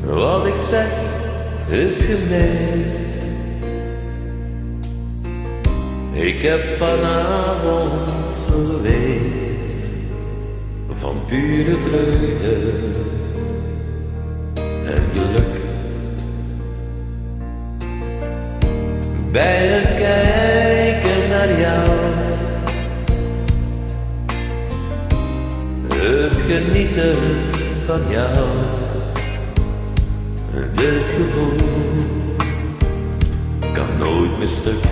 Wat ik zeg is gemeend. Ik heb vanavond geleefd van pure vreugde en geluk. Bij het kijken naar jou, het genieten van jou, dit gevoel kan nooit meer stuk.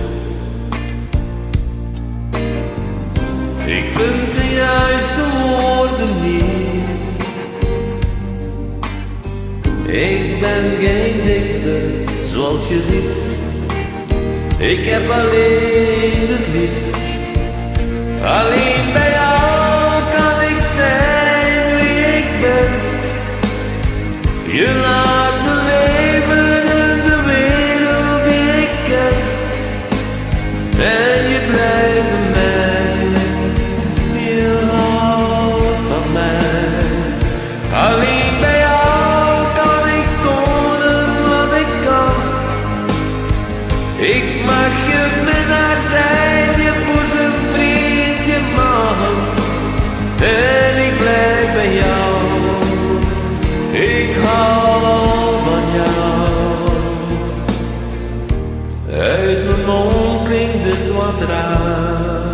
Ik vind de juiste woorden niet. Ik ben geen dichter zoals je ziet. Ik heb alleen het lied. Alleen bij jou kan ik zijn wie ik ben. Je laat me leven in de wereld die ik ken. En je blijft bij mij. Je houdt van mij. Alleen bij jou kan ik tonen wat ik kan. Ik mag je minnaar zijn, je boezemvriend, je man. En ik blijf bij jou. Ik hou van jou. Uit mijn mond klinkt het wat raar,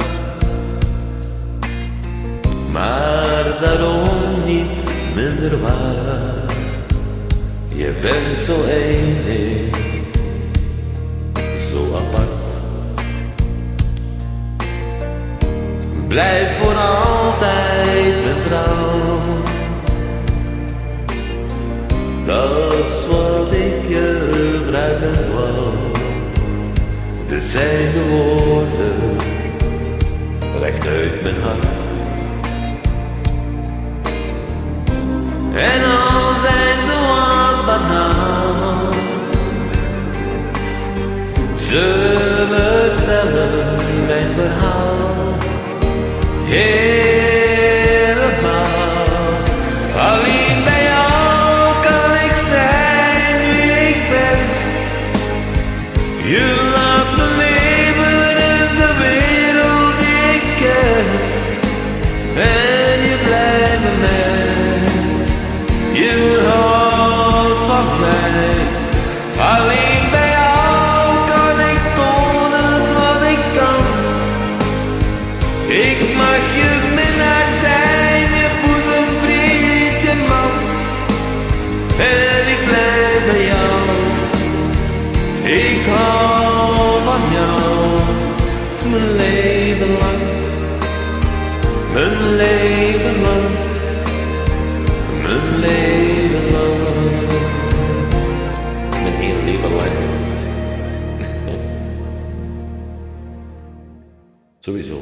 maar daarom niet minder waar. Je bent zo enig, zo apart. Blijf voor altijd mijn vrouw. Dat is wat ik je vragen wou. Dit zijn de woorden, recht uit mijn hart. En al zijn ze wat banaal, ze vertellen mijn verhaal helemaal. Alleen bij jou kan ik zijn wie ik ben. Je laat me leven in de wereld die ik ken. En je blijft bij mij. Je houdt van mij. Alleen bij jou kan ik tonen wat ik kan. Ik mag je minnaar zijn, je boezemvriend, je man. En ik blijf bij jou. Ik hou van jou. Mijn leven lang. Mijn leven lang. Mijn leven lang. Mijn hele leven lang. Sowieso.